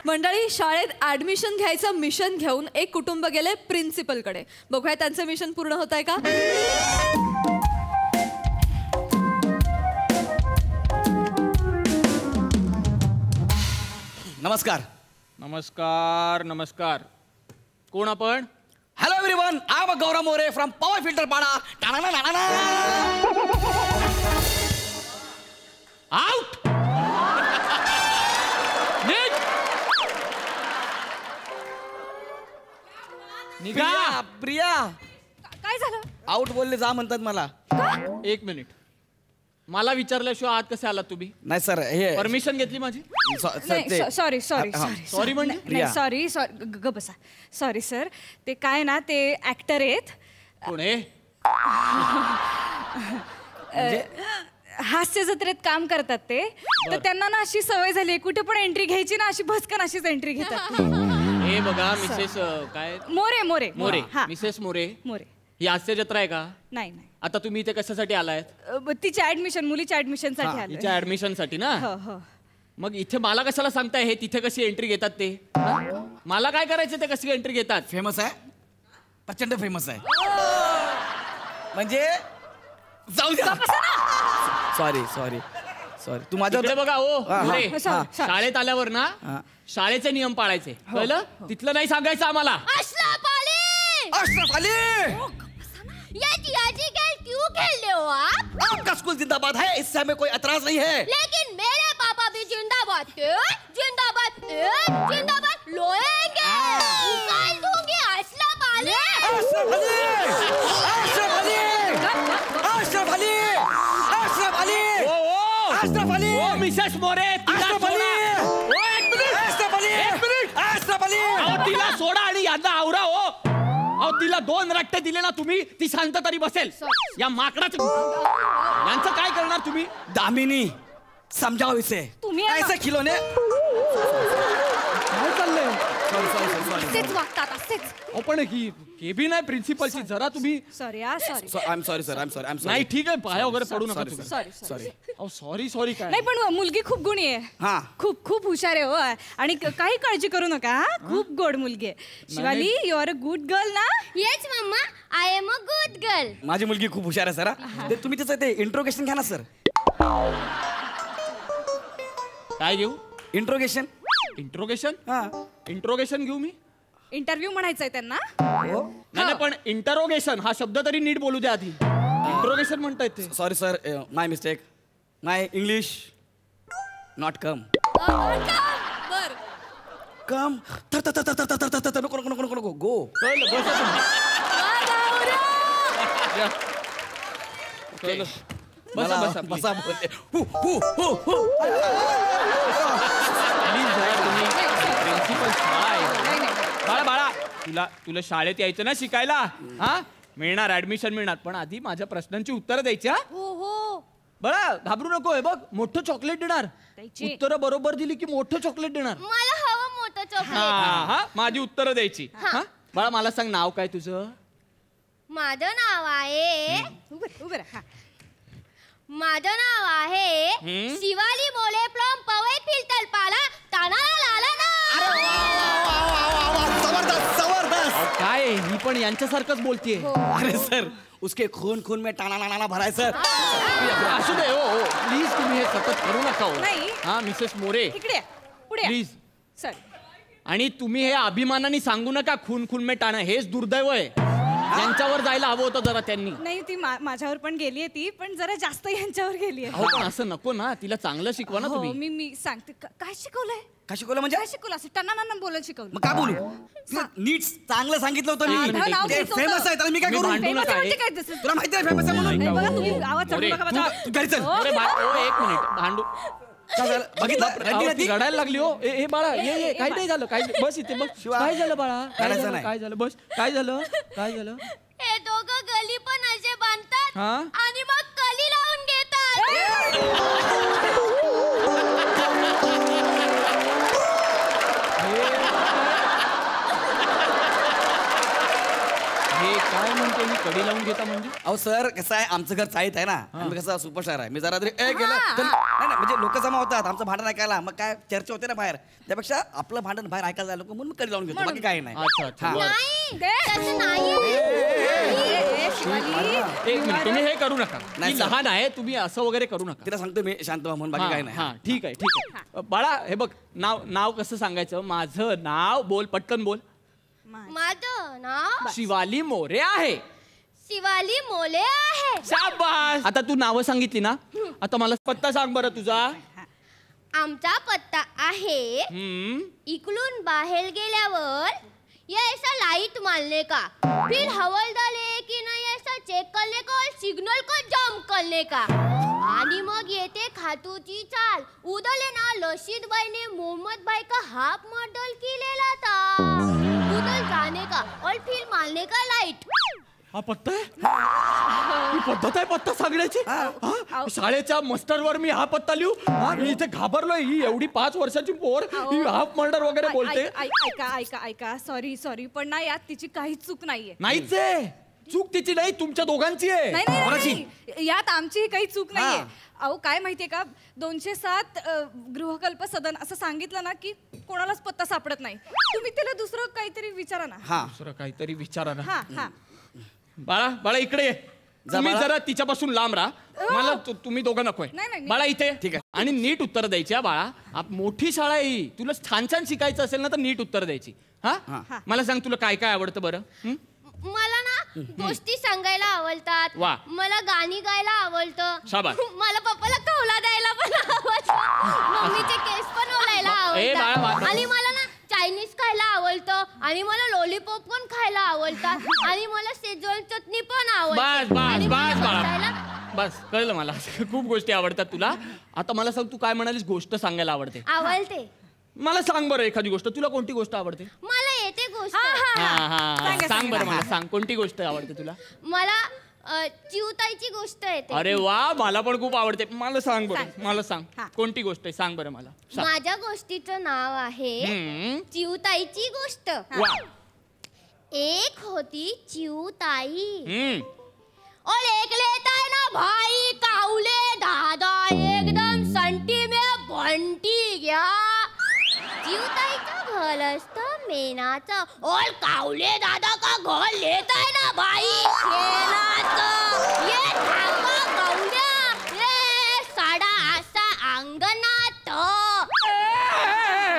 मंडळी, शाळेत ऍडमिशन घ्यायचं मिशन घेऊन एक कुटुंब गेले प्रिन्सिपल कडे. बघूया त्यांचं मिशन पूर्ण होत आहे का. नमस्कार. नमस्कार नमस्कार. कोण आपण? Hello everyone, I am Gaurav More from Powai filter Pada. Out. Priya Priya काय झालं? आउट बोलले जा म्हणतात मला. एक मिनिट, मला विचारल्याशिवाय आत कसे आलात तुम्ही? नाही सर, हे परमिशन घेतली माझी? सॉरी सॉरी सॉरी म्हणजे प्रिया. सॉरी सॉरी ग बसा. सॉरी सर, ते काय ना, ते ऍक्टर आहेत. कोण आहे? हास्य जत्रेत काम करतात ते. तर त्यांना ना अशी सवय झाली, कुठे पण एंट्री घ्यायची ना, अशी भस्कन अशीच एंट्री घेतात. हे बघा मिसेस काय मोरे मोरे मोरे. हा मिसेस मोरे, मोरे. ही हास्य जत्रा आहे का? नाही नाही, आता तुम्ही इथे कशासाठी आलायत? तिच्या ऍडमिशन, मुलीच्या ऍडमिशन साठी आलोय. तिच्या ऍडमिशन साठी ना? हो हो. मग इथे मला कशाला सांगताय हे तिथे कशी एंट्री घेतात ते? मला काय करायचं ते कशी एंट्री घेतात? फेमस आहे, प्रचंड फेमस आहे. म्हणजे जाऊ द्या. Sorry sorry sorry. तू माझ्या इकडे बघा. ओ मोरे, शाळेत आल्यावर ना हा. शाळेचे नियम पाळायचे, कळलं? तिथलं नाही सांगायचं आम्हाला. अशरफ अली, अशरफ अली, ये जियाजी खेल क्यों खेल रहे हो आप? आपका स्कूल जिंदाबाद है, इससे हमें कोई एतराज नहीं है. लेकिन मेरे पापा भी जिंदाबाद थे, जिंदाबाद थे, जिंदाबाद लोएंगे. उकाल दूंगी अशरफ अली. अशरफ अली, अशरफ अली, अशरफ अली, अशरफ अली, अशरफ अली, ओ मिसेस मोरे, तिला अशरफ अली, सोडा. ओ, एक मिनिट, अशरफ अली, एक मिनिट. अशरफ अली. अहो, तिला सोडा आणि यांना आवरा. हो अहो, तिला 2 रट्टे दिले ना तुम्ही, ती शांत तरी बसेल. या माकडाचं यांचं काय करणार तुम्ही? दामिनी, समजाओ इसे. तुम्ही ऐसे खिलौने. काय चाललंय? सॉरी सॉरी सॉरी असेच वागतात, असेच. पण ही केबिन आहे प्रिन्सिपलची, जरा तुम्ही. सॉरी हा, sorry. I am sorry sir, I am sorry, I am नाही ठीक आहे, पाया वगैरे पडू नका Sorry, तुम्ही. Sorry sorry. अहो सॉरी सॉरी काय? नाही, पण मुलगी खूप गुणी आहे. हा. खूप खूप हुशार आहे हो. आणि काही काळजी करू नका. हा, खूप गोड मुलगी आहे. Shivali, you are a good girl ना? Yes, mama, I am a good girl. माझी मुलगी खूप हुशार आहे सर. ते तुम्ही त्याचं ते इंट्रोगेशन घ्या ना सर. काय घेऊ? इंट्रोगेशन. इंट्रोगेशन? हा. इंट्रोगेशन घेऊ मी? इंटरव्ह्यू म्हणायचंय त्यांना. नाही पण इंटरोगेशन हा शब्द तरी नीट बोलू द्या आधी. इंट्रोगेशन म्हणतायत ते. Sorry sir, my mistake. My English not come. बर. कम. नको नको नको नको नको गो. कळलं, बसा तुम्ही. कळलं. बसा बसा please. बसा बोलते. हु हु हु हु. Please जरा तुम्ही. Principal शाळा आहे. बाळा बाळा, तुला शाळेत यायचं ना शिकायला? हा, मिळणार, ऍडमिशन मिळणार. पण आधी माझ्या प्रश्नांची उत्तरं द्यायची. हा हो हो. बाळा, घाबरू नको. हे बघ, मोठं चॉकलेट देणार. उत्तरं बरोबर दिली की मोठं चॉकलेट देणार. मला हवं मोठं हा चॉकलेट. हा, माझी उत्तरं द्यायची. हा बाळा, मला सांग, नाव काय तुझं? माझं नाव आहे, उभं राहा. माझं नाव आहे शिवाली मोरे फ्रॉम पवई फिल्टर पाला. जबरदस्त जबरदस्त. काय ही पण यांच्यासारखंच बोलतीये. अरे सर, उसके खून खून में टाना नाना भराय सर. असू दे. हो प्लीज, तुम्ही हे सतत करू नका हो. नाही. हा मिसेस मोरे, इकडे पुढे. प्लीज. सॉरी. आणि तुम्ही हे अभिमानाने सांगू नका खून खून में टाणं. हेच दुर्दैव आहे. यांच्यावर जायला हवं होतं जरा त्यांनी. नाही, ती माझ्यावर पण गेलीये ती, पण जरा जास्त यांच्यावर गेलीये. हो पण असं नको ना, तिला चांगलं शिकवा ना तुम्ही. मी सांगते. काय शिकवलंय? काय शिकवलं म्हणजे? काय शिकवलं? असं टनाना बोलायला शिकवलं. मग काय बोलू? नीट चांगलं सांगितलं होतं मी. नाव ते घ्यायचं फेमस होतं. आहे, त्याला मी काय मी करू? भांडू Famous नका. म्हणजे काय तसं? तुला माहिती आहे फेमस आहे म्हणून? नाही, बघा तुम्ही आवाज चढवू नका बघा. तू घरी चल. अरे एक मिनिट, भांडू. काय झालं? बघितलं? रडली ना ती? रडायला लागली हो. ए बाळा, ये काही नाही झालं. काय बस इथे बस. काय झालं बाळा? काय रडायचं झालं? नाही. काय झालं? बस. काय झालं? काय झालं? हे दोघं गली पण असे बांधतात हा? आणि मग कली लावून घेतात. हे काय म्हणते मी? कडी लावून घेता म्हणजे अहो सर कसं आहे आमचं घर चाळीत आहे ना आम्ही कसं सुपरस्टार आहे मी जरा तरी गेलं तर नाही म्हणजे लोक जमा होतात आमचं भांडण ऐकायला मग काय चर्चा होते ना बाहेर त्यापेक्षा आपलं भांडण बाहेर ऐकायला जायला म्हणून कडी लावून घेतो बाकी काही नाही अच्छा अच्छा बरं. नाही तसं नाही एक मिनिट तुम्ही हे करू नका नाही, ती सर. लहान आहे तुम्ही असं वगैरे करू नका तिला सांगतो मी शांत व्हा म्हणून बाकी काही नाही हा ठीक आहे ठीक आहे बाळा हे बघ नाव नाव कसं सांगायचं माझं नाव बोल पटकन बोल माझं नाव शिवाली मोरे आहे शिवाली मोले आहे शाबास आता तू नावं सांगितली ना आता मला पत्ता सांग बरं तुझा आमचा पत्ता आहे इकडून बाहेर गेल्यावर ये ऐसा लाइट मारने का फिर हवलदार है कि नहीं ऐसा चेक करने का और सिग्नल को जंप करने का आणि मग येते खातूची चाल उधर ना लशीद भाई ने मोहम्मद भाई का हाफ मॉडल केलेला था उधर जाने का और फिर मारने का लाइट हा पत्ता आहे ही पद्धत आहे पत्ता सांगण्याची हा? शाळेच्या मस्टरवर मी हा पत्ता लिहू मी इथे घाबरलोय ही एवढी 5 वर्षाची पोर ही हाफ मर्डर वगैरे बोलते ऐका सॉरी पण ना यात तिची काहीच चूक नाहीये नाहीच आहे चूक तिची नाही तुमच्या दोघांची आहे नाही यात आमची काही चूक नाहीये अहो काय माहितीये का 207 गृहकल्प सदन असं सांगितलं ना की कोणालाच पत्ता सापडत नाही तुम्ही त्याला दुसरं काहीतरी विचारा ना दुसरं काहीतरी विचारा ना हा बाळा बाळा इकडे ये तुम्ही बाळा. जरा तिच्यापासून लांब राहा मला तुम्ही दोघं नकोय नाही. बाळा इथे ठीक आहे. आणि नीट उत्तर द्यायची हा बाळा मोठी शाळा आहे ही तुला छान छान शिकायचं असेल ना तर नीट उत्तर द्यायची हा मला सांग तुला काय काय आवडतं बरं मला ना गोष्टी सांगायला आवडतात वा. मला गाणी गायला आवडतं शाबास. मला पप्पाला कौला द्यायला पण आवडतं मम्मीचे केस पण ओलायला बाळा, आवडतात आणि मला ना चायनीज खायला आवडतं आणि मला लॉलीपॉप पण खायला आवडतात आणि मला शेजवान चटणी पण बस आवडते बस आणि बस मला बाळा बसायला बस कळलं मला खूप गोष्टी आवडतात तुला आता मला सांग तू काय म्हणालीस गोष्ट सांगायला आवडते आवडते मला सांग बरं एखादी गोष्ट तुला कोणती गोष्ट आवडते मला येते गोष्ट सांग बरं मला सांग कोणती गोष्ट आवडते तुला मला चिवताईची गोष्ट येते अरे वा मला पण खूप आवडते मला सांग बरं मला सांग कोणती गोष्ट आहे सांग बरं मला सांग. माझ्या गोष्टीचं नाव आहे चिवताईची गोष्ट वा एक होती चिवताई और एक लेता है ना भाई काउले दादा एकदम संटी में बंटी गया चिवताईचं घर असतं मेनाचं और काउले दादा का घर लेता है ना भाई शेणाचं ये थांबा काउल्या ये साडा असा अंगणात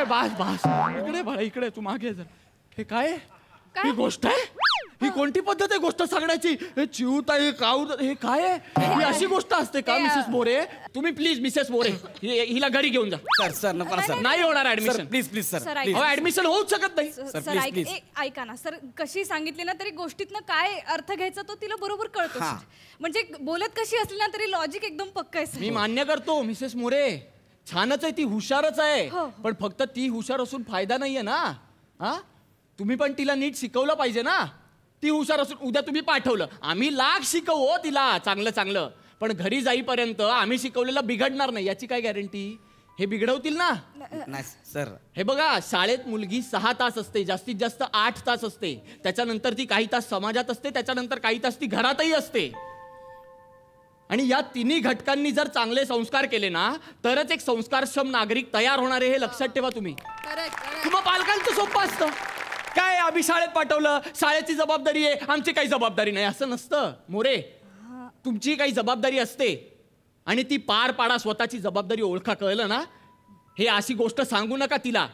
बस बस इकडे बाळा इकडे तू मागे जर हे काय ही गोष्ट आहे ही कोणती पद्धत आहे गोष्ट सांगण्याची हे चिवताई काऊ हे काय आहे ही अशी गोष्ट असते का मिसेस मोरे तुम्ही प्लीज मिसेस मोरे हिला घरी घेऊन जा सर नको ना सर नाही होणार sir admission please sir sir, please admission होऊच शकत नाही सर, सर please, please. ऐका ना सर कशी सांगितली ना तरी गोष्टीतनं काय अर्थ घ्यायचा तो तिला बरोबर कळतो हा. म्हणजे बोलत कशी असली ना तरी लॉजिक एकदम पक्का आहे मी मान्य करतो मिसेस मोरे छानच आहे ती हुशारच आहे हो. पण फक्त ती हुशार असून फायदा नाहीये ना हा तुम्ही पण तिला नीट शिकवलं पाहिजे ना ती हुशार असून उद्या तुम्ही पाठवलं आम्ही लाख शिकवू हो तिला चांगलं चांगलं पण घरी जाईपर्यंत आम्ही शिकवलेलं बिघडणार नाही याची काय गॅरंटी हे बिघडवतील ना नाही सर हे बघा शाळेत मुलगी 6 तास असते जास्तीत जास्त 8 तास असते त्याच्यानंतर ती काही तास समाजात असते त्याच्यानंतर काही तास ती घरातही असते आणि या तिन्ही घटकांनी जर चांगले संस्कार केले ना तरच एक संस्कारक्षम नागरिक तयार होणार आहे हे लक्षात ठेवा तुम्ही तुम्हा पालकांचं सोपं असतं काय आम्ही शाळेत पाठवलं शाळेची जबाबदारी आहे आमची काही जबाबदारी नाही असं नसतं मोरे तुमची काही जबाबदारी असते आणि ती पार पाडा स्वतःची जबाबदारी ओळखा कळलं ना हे अशी गोष्ट सांगू नका तिला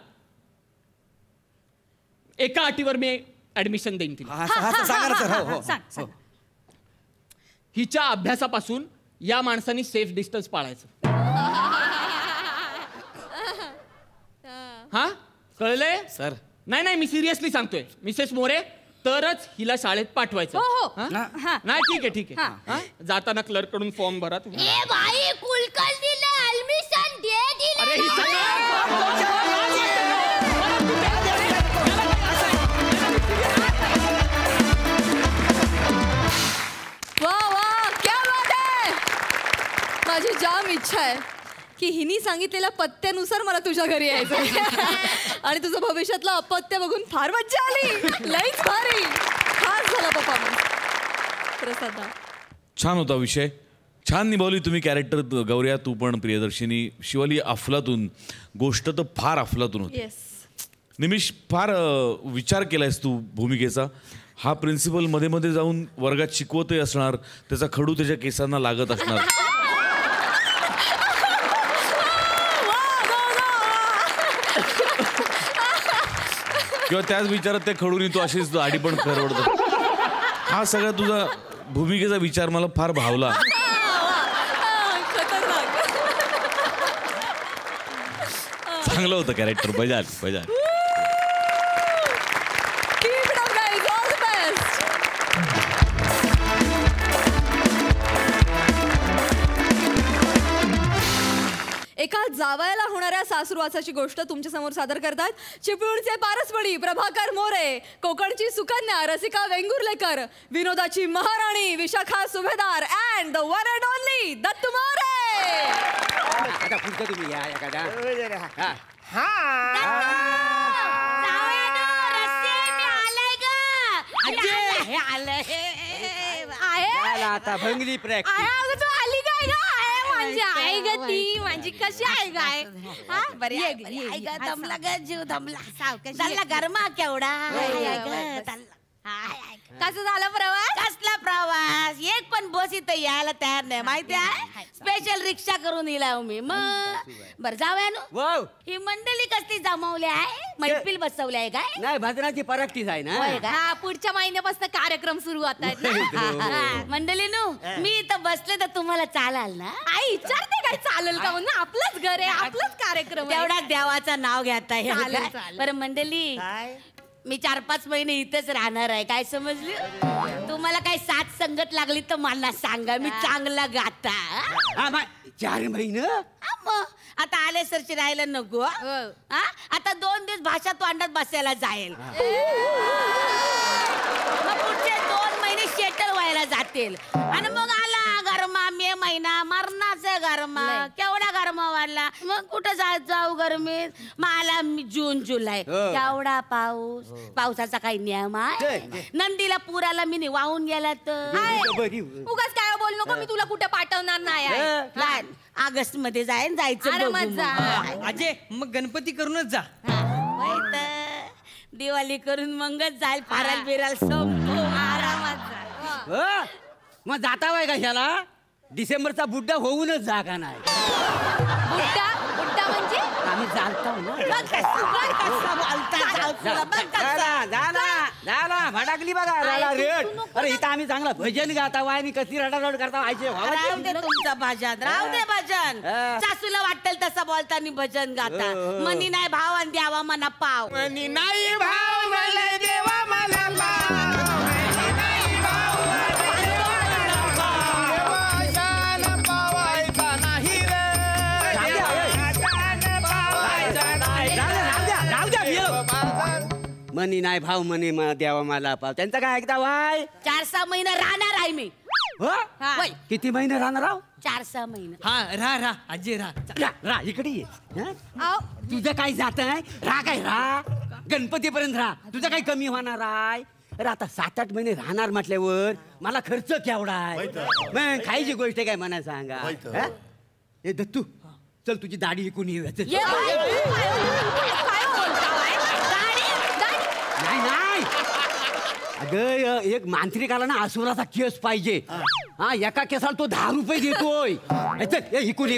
एका अटीवर मी ऍडमिशन देईन तिला सांगा ना सर हो सांग. हिच्या अभ्यासापासून या माणसाने सेफ डिस्टन्स पाळायचं हा कळलंय सर नाही मी सिरियसली सांगतोय मिसेस मोरे तरच हिला शाळेत पाठवायचं हो. हा? नाही ठीक आहे हा? जाताना क्लर्क कडून फॉर्म भरा तुम्ही ए भाई कुलकर्णीने ऍडमिशन दे दिले अरे ही वा क्या बात आहे माझी जाम इच्छा आहे की हिनी सांगितलेल्या पत्त्यानुसार मला तुझ्या घरी यायचं आणि तुझं भविष्यातलं अपत्य बघून फार मज्जा आली लईच भारी खास झाला परफॉर्मन्स प्रसादा. छान होता विषय, छान निभावली तुम्ही कॅरेक्टर. गौऱ्या तू पण, प्रियदर्शिनी, शिवाली अफलातून. गोष्ट तर फार अफलातून होती. येस. निमिष, फार विचार केलायस तू भूमिकेचा. हा प्रिन्सिपल मध्ये मध्ये जाऊन वर्गात शिकवतही असणार, त्याचा खडू त्याच्या केसांना लागत असणार. किंवा त्याच विचारात त्या खडूनी तू अशीच दाढी पण खरवडत. हा सगळा तुझा भूमिकेचा विचार मला फार भावला. चांगलं होतं कॅरेक्टर. मजा आली, मजा आली. एका जावयाला होणाऱ्या सासुरवासाची गोष्ट तुमच्या समोर सादर करतात चिपळूणचे पारसमणी प्रभाकर मोरे, कोकणची सुकन्या रसिका वेंगुर्लेकर, विनोदाची महाराणी विशाखा सुभेदार and the one and only Dattu More. आता पुढचं तुम्ही या एखादा. आता भंगली आली काय ग? माझी आई ग ती, माझी कशी आहे गाय? दमला ग जीव दमला. चालला गरमा केवढा. कसं झालं प्रवास? कसला प्रवास? एक पण बस इथं यायला तयार नाही माहिती आहे. स्पेशल रिक्षा करून येला मी. मग बर जाऊया. ही मंडळी कसली जमवली आहे? मैफिल बसवली आहे काय? नाही, भजनाची प्रॅक्टिस आहे ना. हा, पुढच्या महिन्यापासून कार्यक्रम सुरू होत आहेत. मंडळी नु मी इथं बसले तर तुम्हाला चालाल ना? आई विचारते काय चालेल का म्हणून? आपलंच घर आहे, आपलंच कार्यक्रम आहे. तेवढा देवाचं नाव घेता चालेल, येईल. चालेल. बरं मंडळी, मी 4-5 महिने इथेच राहणार आहे. काय समजली? तुम्हाला काही साथ संगत लागली तर मला सांगा, मी चांगला गाता. 4 महिने मग आता आले सरची राहायला नको. हा? आता 2 दिवस भाषा तोंडात बसायला जाईल. मग पुढचे 2 महिने शेटल व्हायला जातील. आणि मग आला गरमा मे महिना, मरणाचा गरमा. केवढा गरमा वाढला. मग कुठं जाऊ गरमीत? मग आला जून जुलै, केवढा पाऊस. पावसाचा काही नियम आहे? नंदीला पुराला मी वाहून गेला तर उगाच काय बोल नको, मी तुला कुठे पाठवणार नाही आहे. ऑगस्ट मध्ये जायचं बघू मग. अजय, मग गणपती करूनच जा. दिवाळी करून मगच जाईल. फाराल बिराल संपू आरामात जा. मग जाता बाय कशाला? डिसेंबरचा बुड्डा होऊनच जा का नाही? बुड्डा बुड्डा म्हणजे आम्ही चालतो ना. भडकली बघा रेट. अरे इथं आम्ही चांगला भजन गाता वाय आणि कशी रडारड करता व्हायचे. राहू दे तुमचं भजन, राहू दे भजन. सासूला वाटेल तसं बोलताना भजन गाता. मनी नाही भाव आणि द्यावा मना पाव. मनी नाही भाव मला देवा मला पाव. मनी नाही भाव मनी द्यावा मला पाव. त्यांचा काय ऐकता वाय? 4-6 महिने राहणार आहे मी. होय, किती महिने राहणार आहो? 4-6 महिने. हा राह आजी राह इकडे ये. तुझं काय जात आहे? राह काय राह गणपतीपर्यंत राह. तुझं काही कमी होणार आहे? अरे आता 7-8 महिने राहणार म्हटल्यावर मला खर्च केवढा आहे? मग खायची गोष्ट काय म्हणा सांगा. ए दत्तू, चल तुझी दाढी विकून येऊया. नाही अगं, एक मांत्रिक आला ना, असुराचा केस पाहिजे. हा, एका केसाला तो 10 रुपये देतोय. इकून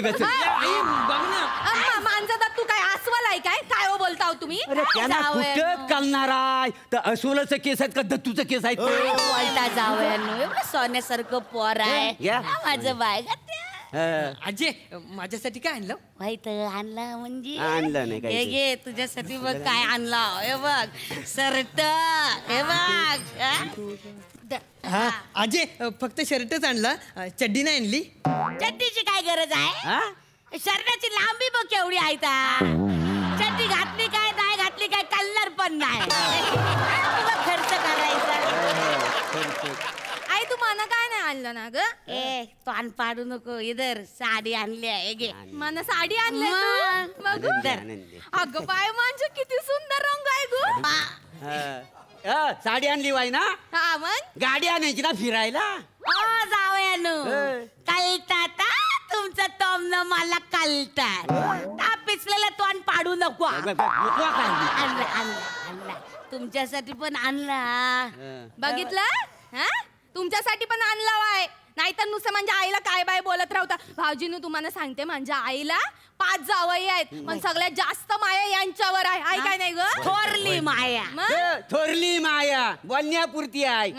मांजा दत्तू काय अस्वल आहे काय? काय बोलताव तुम्ही? अरे त्यांना कुठं कळणार आहे? तर अस्वलाचं केस आहेत का दत्तूचं केस आहेत? बोलता जावयानो, एवढं सोन्यासारखं पोर आहे माझं बाय. अजय, माझ्यासाठी काय आणलं? माहित आणला म्हणजे आणलं नाही काही. घे तुझ्यासाठी बघ काय आणला. हे बघ शर्ट, हे बघ. अजय, फक्त शर्टच आणला, चड्डी नाही आणली. चड्डीची काय गरज आहे? शर्टाची लांबी बघ केवढी आहे. चड्डी घातली काय नाही घातली काय कलर पण नाही. खर्च करायचा. आई तू मना काय नाही आणलं ना ग? ए पान पाडू नको. इधर साडी आणली आहे घे. मना साडी आणली तू? बघू. अगं बाय म्हणजे किती सुंदर रंग आहे गो. साडी आणली वाय ना हा मग गाडी आणायची ना फिरायला जावयानो कळतात तुमचं टॉमनं मला कळतात पिचलेलं तोंड पाडू नको आणला तुमच्यासाठी पण आणला बघितलं हा तुमच्यासाठी पण आणला वाय नाहीतर नुसतं माझ्या आईला काय बाय बोलत राहता. भाऊजीनं तुम्हाला सांगते माझ्या आईला 5 जावई आहेत पण सगळ्यात जास्त माया यांच्यावर आहे. आई काय नाही ग थोरली माया थोरली माया बोलण्यापुरती आहे.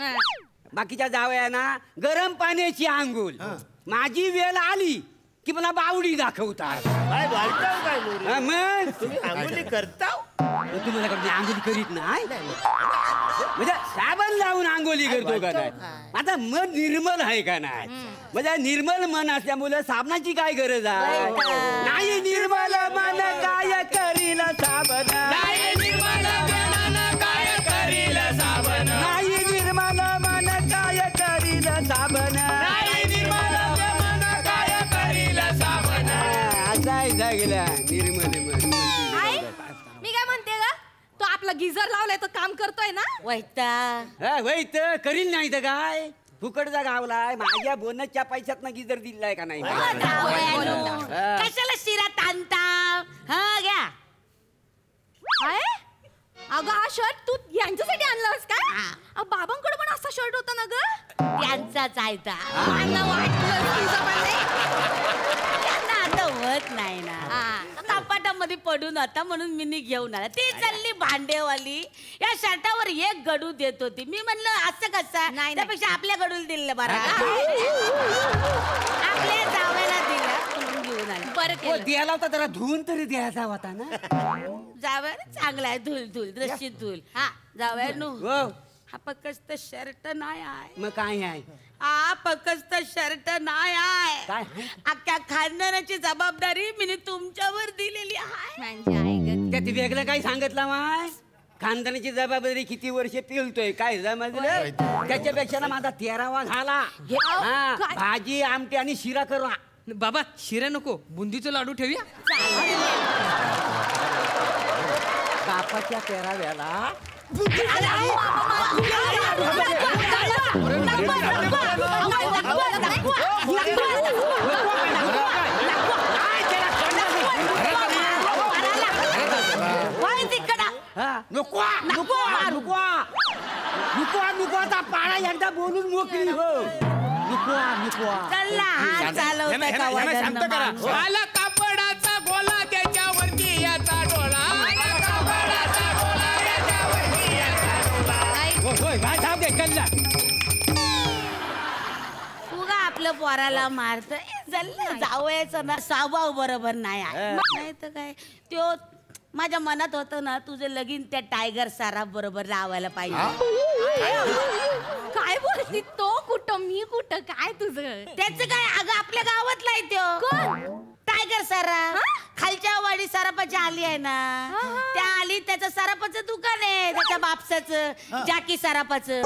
बाकीच्या जावयाना गरम पाण्याची आंघोळ माझी वेळ आली की मला बावडी दाखवतात. मग आंघोळी करता तुम्हाला आंघोळी करीत नाही म्हणजे साबण लावून आंघोळी करतो का नाही. आता मन निर्मल आहे का नाही म्हणजे निर्मल मन असल्यामुळे साबणाची काय गरज आहे. नाही निर्मल मन काय करील साबण नाही निर्मल मन काय करील साबण नाही निर्मल मन काय करील साबण नाही निर्मल मन काय करील साबण असा आहे गेला निर्मल मन. मी काय म्हणते ग तो आपला गिझर लावलाय तो काम करतोय ना वैत करील नाही तर काय फुकटचा गावलाय माझ्या बोनसच्या पैशात ना गिझर दिलाय का नाही. कशाला शिरा ताणता हा घ्या. अगं हा शर्ट तू यांच्यासाठी आणलास काय. बाबांकडे पण असा शर्ट होता ना ग. त्यांचाच आहे आता होत नाही ना कपाटामध्ये पडून होता म्हणून मी घेऊन आला. ती चालली भांडेवाली या शर्टावर एक गडू देत होती. मी म्हणलं असं कसं नाही त्यापेक्षा आपल्या गडूला दिलं बरं आपल्या जावयाला दिलं म्हणून घेऊन आले. बरं द्यायला होता जरा धुवून तरी द्यायचा होता ना. जावया चांगला आहे धुल धुल रशीद धुल. हा जावया नो हा फक्त शर्ट नाही आहे. मग काय आहे हा फक्त शर्ट नाही आहे. काय अख्ख्या खानदानाची जबाबदारी मी तुमच्यावर दिलेली आहे. त्यात वेगळं काही सांगितलं माय. खानदानाची जबाबदारी किती वर्ष पिळतोय काय समजलं. त्याच्यापेक्षा ना माझा 13वा झाला. भाजी आमटी आणि शिरा करू. बाबा शिरा नको बुंदीचं लाडू ठेवूया. बापाच्या 13व्याला नुकवाचा पाळा एकदा बोलून मोकळी हो. आला कापडाचा गोला त्याच्यावरती याचा डोळा. तुगा आपलं पोराला मारत जावयाचं ना स्वभाव बरोबर नाही आहे. नाही तर काय त्यो माझ्या मनात होतं ना तुझं लगीन त्या टायगर सराफ बरोबर लावायला पाहिजे. काय बोलती तो कुठं मी कुठं काय तुझं त्याच काय अगं आपल्या गावातला आहे त्यो टायगर सराफ. खालच्या वाडी सराफाची आली आहे ना त्या आली त्याचं सराफाचं दुकान आहे त्याच्या बापसाचं जाकी सराफाचं.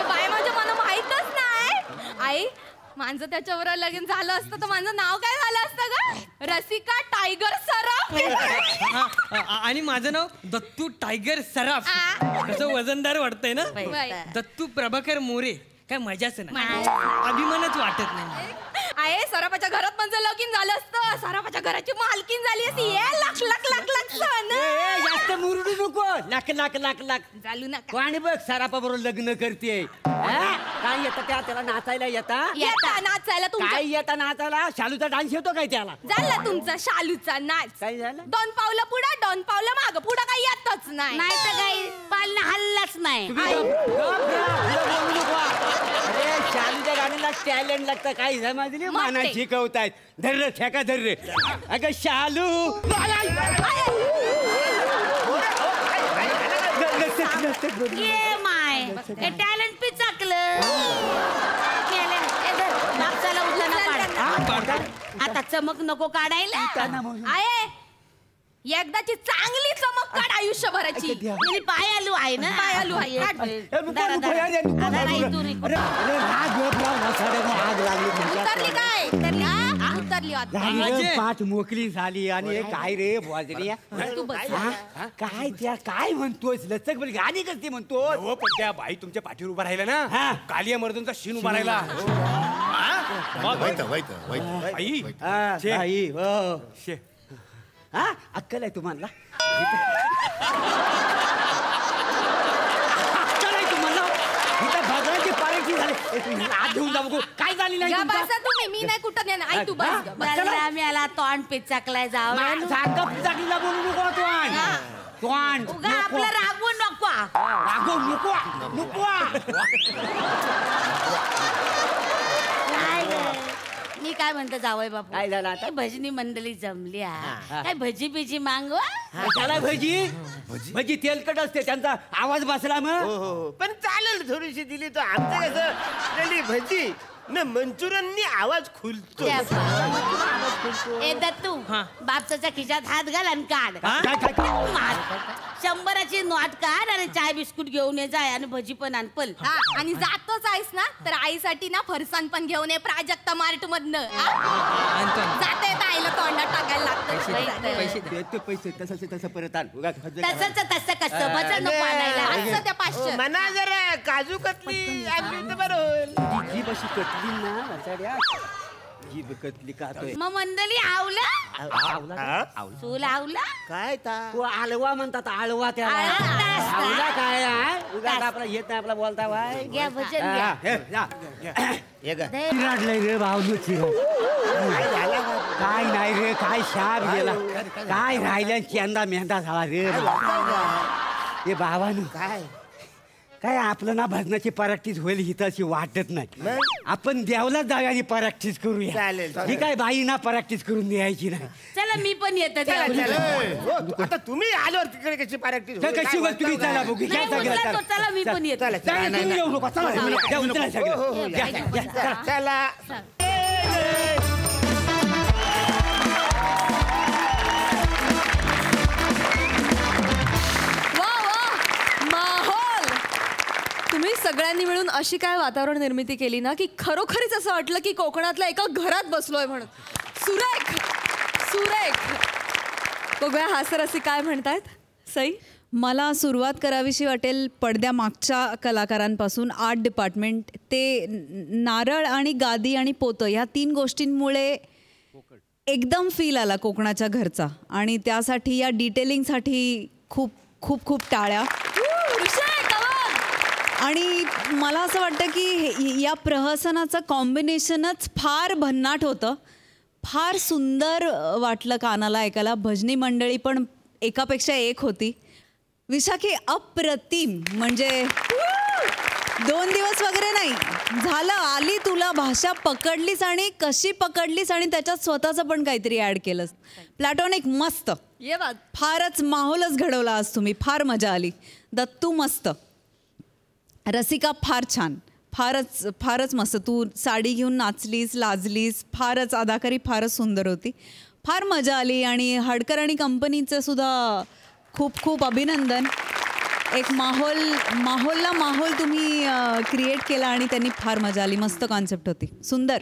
बाय माझ्या मला माहीतच नाही. आई माझं त्याच्यावर लगीन झालं असतं तर माझं नाव काय झालं असतं ग. रसिका टायगर सराफ. आणि माझं नाव दत्तू टायगर सराफ. कसं वजनदार वाटतंय ना. दत्तू प्रभाकर मोरे काय मजाच नाही अभिमानच वाटत नाही. आहे सराफाच्या घरात माझं लगीन झालं असतं सराफाच्या घराची मालकीन झाली असती. लाख लाख लाख लाख जास्त मुरडू नको. लाख लाख लाख लाख चालू नका. आणि बघ सराफा बरोबर लग्न करते. काय येतं त्याला नाचायला येता नाचायला काय येता नाचायला. शालूचा डान्स येतो काय त्याला. झाला तुमचा शालूचा नाच. काय झालं 2 पावलं पुढं 2 पावलं मागं पुढं काही येतच नाही. नाही तर काही पालना हल्लाच नाही. अरे शालूच्या गाणीला टॅलेंट लागतं काय समजली. माना शिकवतायत धर्र ठेका धर्र. अगं शालू ये माय टॅलेंट पिचाकलं नाचायला उठला. आता चमक नको काढायला. आहे एकदाची चांगली चमक काढ आयुष्यभराची. मी पाय आलू आहे ना पाय आलू आहे. आग लागली उतरली काय उतरली आता झाली रे, अजय. पाठ मोकळी झाली आणि हे काय रे भोजरी तू बस. काय त्या काय म्हणतोस लचक बोल गाणी कसली म्हणतो हो पण त्या बाई तुमच्या पाठीवर उभा राहिला हा. ना कालिया मर्दनचा शीन उभा राहिला आई आई हो हा अक्कल आहे तुम्हाला अक्कल आहे तुम्हाला इथं भगवानची पार्टी झाली आत घेऊन जाऊ काय झाली नाही या तुमचं? बसा तुम्ही मी नाही कुठं नेणार आई तू बस ग, बस. मला तोंड पिचकलाय जावं सारखं पिचाकीला बोलू नको तोंड तोंड उगा आपलं रागवू नको रागव नको नको काय ग? मी काय म्हणतो जावय बापू काय झालं आता? काय भजनी मंडळी जमली हा. काय भजी बिजी मागवा त्याला भजी भजी तेलकट असते त्यांचा आवाज बसला मग पण चालेल थोडीशी दिली तर आमचं कसं भजी ना मंचुरियननी आवाज खुलतो ए दत्तू बापसाच्या खिशात हात घाल आणि काढ काय काय मार. 100ची नोट काढ आणि चाय बिस्कुट घेऊन ये जाय आणि भजी पण आण पल हा, आणि जातोच आहेस ना तर आईसाठी ना फरसाण पण घेऊन ये प्राजक्ता मार्ट मधनं जाते आईला तोंडात टाकायला लागतं पैसे देतो पैसे तसं तसं परत आण उगाच हजर करा. तसंच तसं कसं भजन नको आणायला असं त्या 500 मना जरा काजू कतली आणली तर बरं होईल जीभ अशी कटली ना वाचाड्या. जीभ कटली का मग मंडळी आवला चूल आवला काय ता तो आळवा म्हणतात आळवा त्याला आळवा असता. आवला काय आहे? उगाच आपला येत नाही आपला बोलता वाय घ्या भजन घ्या हे, जा. हे का चिराडलंय रे भावनो काय नाही रे काय शाप गेला काय राहिल्या चेंदा मेंदा झाला रे हे बाबानो काय काय आपलं ना भजनाची प्रॅक्टिस होईल ही तशी वाटत नाही आपण देवलाच जाऊया आणि प्रॅक्टिस करूया चालेल, चालेल. ही काय बाई ना प्रॅक्टिस करून द्यायची नाही चला मी पण येते चला, देवाला. चला. हो, आता तुम्ही आल्यावर तिकडे कशी प्रॅक्टिस तर कशी होईल तुम्ही चला बघू घ्या नाही सगळं, उचला चला. तो, चला मी पण येते चला, तुम्ही येऊ नका चला द्या, उचला सगळं. घ्या, घ्या, चला. चला वा वा माहोल तुम्ही सगळ्यांनी मिळून अशी काय वातावरण निर्मिती केली ना की खरोखरीच असं वाटलं की कोकणातल्या एका घरात बसलोय म्हणून सुरेख सुरेख बघूया हास्यरसी काय म्हणतायत सई. मला सुरुवात करावीशी वाटेल पडद्यामागच्या कलाकारांपासून. आर्ट डिपार्टमेंट ते नारळ आणि गादी आणि पोतं ह्या 3 गोष्टींमुळे एकदम फील आला कोकणाच्या घरचा आणि त्यासाठी या डिटेलिंगसाठी खूप खूप खूप टाळ्या. आणि मला असं वाटतं की या प्रहसनाचं कॉम्बिनेशनच फार भन्नाट होतं. फार सुंदर वाटलं कानाला ऐकायला. भजनी मंडळी पण एकापेक्षा एक होती. विशाखी अप्रतिम म्हणजे 2 दिवस वगैरे नाही झालं आली तुला भाषा पकडलीस आणि कशी पकडलीस आणि त्याच्यात स्वतःचं पण काहीतरी ॲड केलंस. प्लॅटॉनिक मस्त ये बात फारच माहोलच घडवला आज तुम्ही. फार मजा आली. दत्तू मस्त. रसिका फार छान. फारच फारच मस्त. तू साडी घेऊन नाचलीस लाजलीस. फारच अदाकारी फारच सुंदर होती. फार मजा आली आणि हडकर आणि कंपनीचं सुद्धा खूप खूप अभिनंदन. एक माहोलला माहोल तुम्ही क्रिएट केला आणि त्यांनी फार मजा आली. मस्त कॉन्सेप्ट होती. सुंदर.